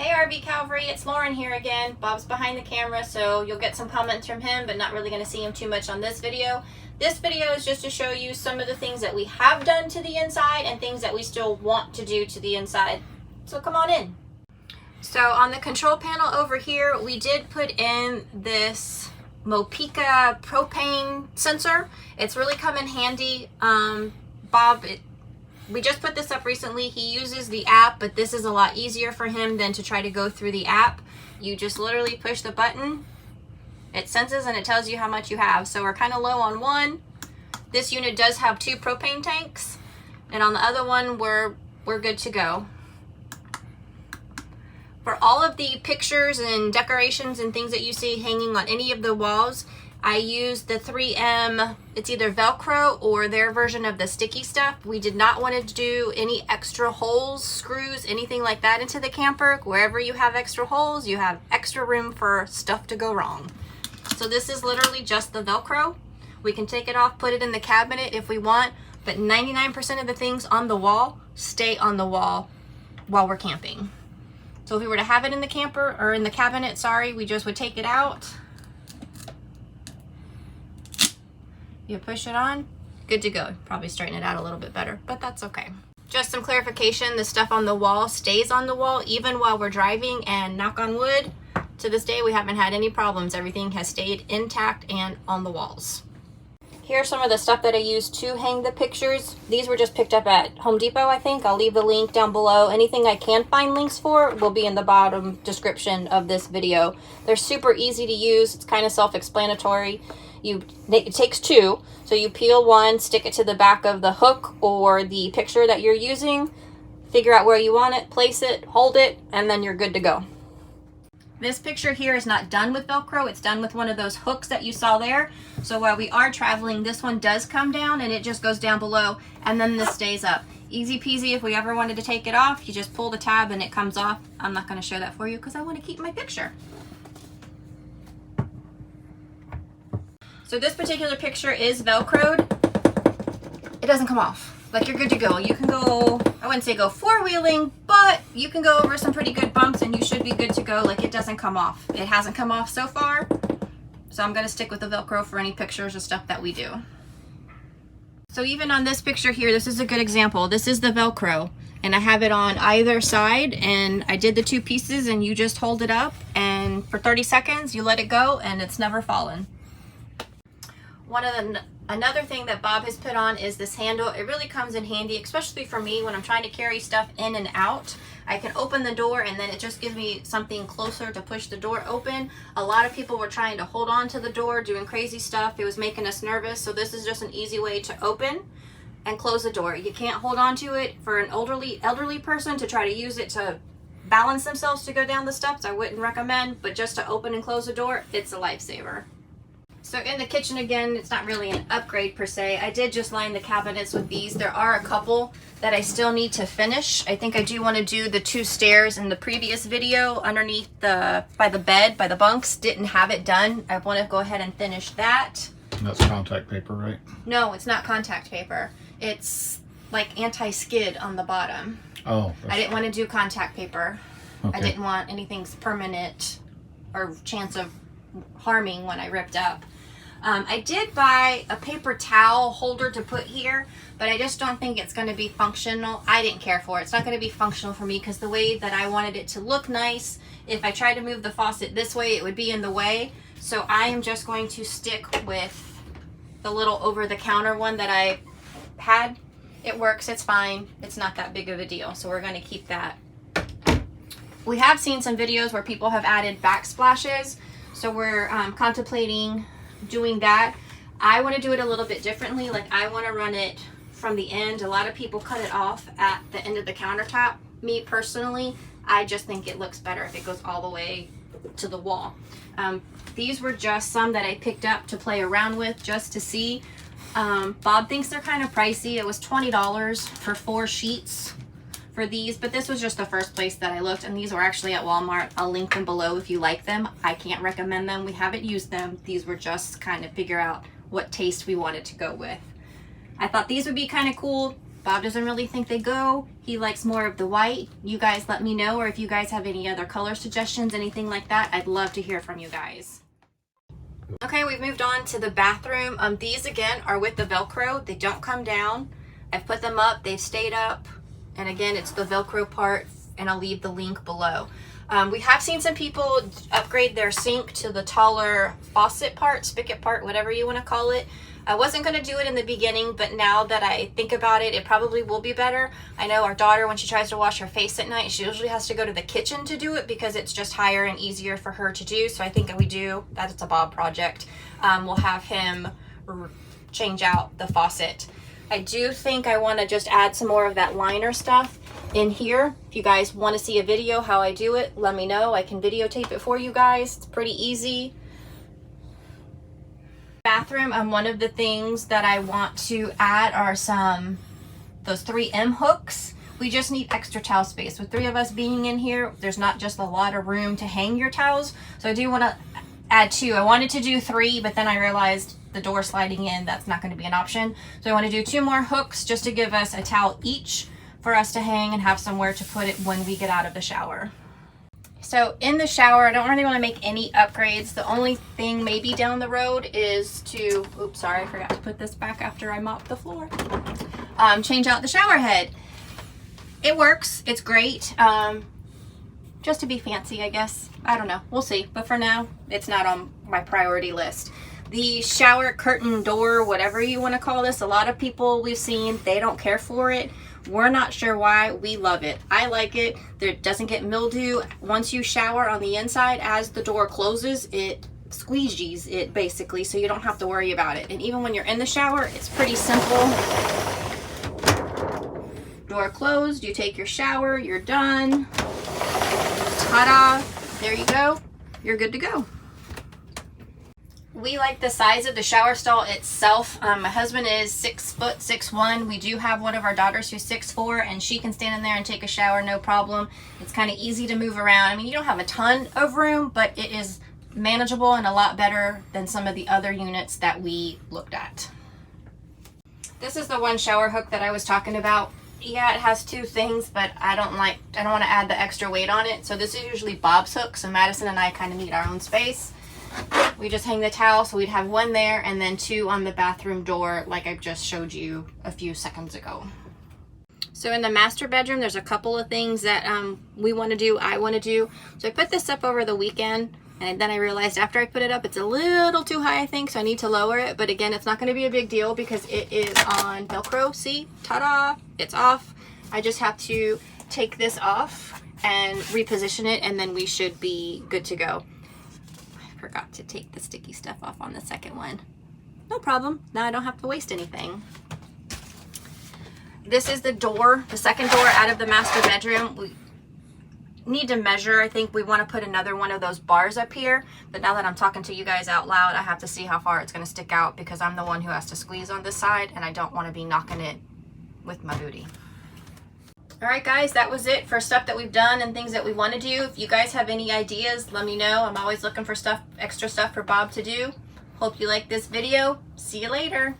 Hey RV Calvary, it's Lauren here again. Bob's behind the camera, so you'll get some comments from him, but not really going to see him too much on this video. This video is just to show you some of the things that we have done to the inside and things that we still want to do to the inside. So come on in. So on the control panel over here, we did put in this Mopica propane sensor. It's really come in handy. We just put this up recently. He uses the app, but this is a lot easier for him than to try to go through the app. You just literally push the button, it senses and it tells you how much you have. So we're kind of low on one. This unit does have 2 propane tanks, and on the other one we're good to go. For all of the pictures and decorations and things that you see hanging on any of the walls, I used the 3M, it's either Velcro or their version of the sticky stuff. We did not want to do any extra holes, screws, anything like that into the camper. Wherever you have extra holes, you have extra room for stuff to go wrong. So this is literally just the Velcro. We can take it off, put it in the cabinet if we want, but 99% of the things on the wall stay on the wall while we're camping. So if we were to have it in the camper, or in the cabinet, sorry, we just would take it out. You push it on, good to go. Probably straighten it out a little bit better, but that's okay. Just some clarification, the stuff on the wall stays on the wall even while we're driving, and knock on wood, to this day we haven't had any problems. Everything has stayed intact and on the walls. Here's some of the stuff that I used to hang the pictures. These were just picked up at Home Depot, I think. I'll leave the link down below. Anything I can find links for will be in the bottom description of this video. They're super easy to use. It's kind of self-explanatory. It takes 2, so you peel one, stick it to the back of the hook or the picture that you're using, figure out where you want it, place it, hold it, and then you're good to go. This picture here is not done with Velcro, it's done with one of those hooks that you saw there. So while we are traveling, this one does come down and it just goes down below, and then this stays up. Easy peasy. If we ever wanted to take it off, you just pull the tab and it comes off. I'm not going to show that for you because I want to keep my picture. So this particular picture is Velcroed. It doesn't come off. Like, you're good to go. You can go, I wouldn't say go 4-wheeling, but you can go over some pretty good bumps and you should be good to go. Like, it doesn't come off. It hasn't come off so far. So I'm going to stick with the Velcro for any pictures or stuff that we do. So even on this picture here, this is a good example. This is the Velcro, and I have it on either side, and I did the 2 pieces, and you just hold it up, and for 30 seconds you let it go, and it's never fallen. Another thing that Bob has put on is this handle. It really comes in handy, especially for me when I'm trying to carry stuff in and out. I can open the door and then it just gives me something closer to push the door open. A lot of people were trying to hold on to the door, doing crazy stuff. It was making us nervous. So this is just an easy way to open and close the door. You can't hold on to it. For an elderly person to try to use it to balance themselves to go down the steps, I wouldn't recommend, but just to open and close the door, it's a lifesaver. So in the kitchen again, it's not really an upgrade per se. I did just line the cabinets with these. There are a couple that I still need to finish. I think I do want to do the 2 stairs in the previous video underneath by the bed, by the bunks. Didn't have it done. I want to go ahead and finish that. That's contact paper, right? No, it's not contact paper. It's like anti-skid on the bottom. Oh. I didn't want to do contact paper. Okay. I didn't want anything permanent or chance of harming when I ripped up. I did buy a paper towel holder to put here, but I just don't think it's going to be functional. I didn't care for it. It's not going to be functional for me because the way that I wanted it to look nice, if I tried to move the faucet this way, it would be in the way. So I am just going to stick with the little over-the-counter one that I had. It works. It's fine. It's not that big of a deal. So we're going to keep that. We have seen some videos where people have added backsplashes. So we're contemplating doing that. I want to do it a little bit differently. Like, I want to run it from the end. A lot of people cut it off at the end of the countertop. Me personally, I just think it looks better if it goes all the way to the wall. These were just some that I picked up to play around with just to see. Bob thinks they're kind of pricey. It was $20 for 4 sheets for these, but this was just the first place that I looked, and these were actually at Walmart. I'll link them below if you like them. I can't recommend them. We haven't used them. These were just kind of figure out what taste we wanted to go with. I thought these would be kind of cool Bob doesn't really think they go. He likes more of the white. You guys let me know, or if you guys have any other color suggestions, anything like that, I'd love to hear from you guys. Okay, we've moved on to the bathroom. These again are with the Velcro. They don't come down. I've put them up, they've stayed up. And again, it's the Velcro part, and I'll leave the link below. We have seen some people upgrade their sink to the taller faucet part, spigot part, whatever you want to call it. I wasn't going to do it in the beginning, but now that I think about it, it probably will be better. I know our daughter, when she tries to wash her face at night, she usually has to go to the kitchen to do it because it's just higher and easier for her to do. So I think we do, that's a Bob project. We'll have him change out the faucet. I do think I want to just add some more of that liner stuff in here. If you guys want to see a video how I do it, let me know. I can videotape it for you guys. It's pretty easy. Bathroom, one of the things that I want to add are those 3M hooks. We just need extra towel space. With 3 of us being in here, there's not just a lot of room to hang your towels. So I do want to add 2. I wanted to do 3, but then I realized the door sliding in, that's not going to be an option. So I want to do 2 more hooks just to give us a towel each for us to hang and have somewhere to put it when we get out of the shower. So in the shower, I don't really want to make any upgrades. The only thing maybe down the road is to, oops, sorry, I forgot to put this back after I mopped the floor. Change out the shower head. It works, it's great. Just to be fancy, I guess. I don't know, we'll see. But for now, it's not on my priority list. The shower curtain door, whatever you want to call this, a lot of people we've seen, they don't care for it. We're not sure why. We love it. I like it. There doesn't get mildew. Once you shower on the inside, as the door closes, it squeegees it basically, so you don't have to worry about it. And even when you're in the shower, it's pretty simple. Door closed, you take your shower, you're done. Ta-da! There you go. You're good to go. We like the size of the shower stall itself. My husband is 6'6". We do have one of our daughters who's 6'4", and she can stand in there and take a shower, no problem. It's kind of easy to move around. I mean, you don't have a ton of room, but it is manageable and a lot better than some of the other units that we looked at. This is the one shower hook that I was talking about. Yeah, it has 2 things, but I don't want to add the extra weight on it. So this is usually Bob's hook, so Madison and I kind of need our own space. We just hang the towel, so we'd have 1 there and then 2 on the bathroom door like I just showed you a few seconds ago. So in the master bedroom, there's a couple of things that we want to do, I want to do. So I put this up over the weekend, and then I realized after I put it up, it's a little too high, I think, so I need to lower it. But again, it's not going to be a big deal because it is on Velcro. See? Ta-da! It's off. I just have to take this off and reposition it, and then we should be good to go. Forgot to take the sticky stuff off on the second one. No problem. Now I don't have to waste anything. This is the door, the second door out of the master bedroom. We need to measure. I think we want to put another one of those bars up here, but now that I'm talking to you guys out loud, I have to see how far it's going to stick out because I'm the one who has to squeeze on this side, and I don't want to be knocking it with my booty. Alright guys, that was it for stuff that we've done and things that we want to do. If you guys have any ideas, let me know. I'm always looking for extra stuff for Bob to do. Hope you like this video. See you later.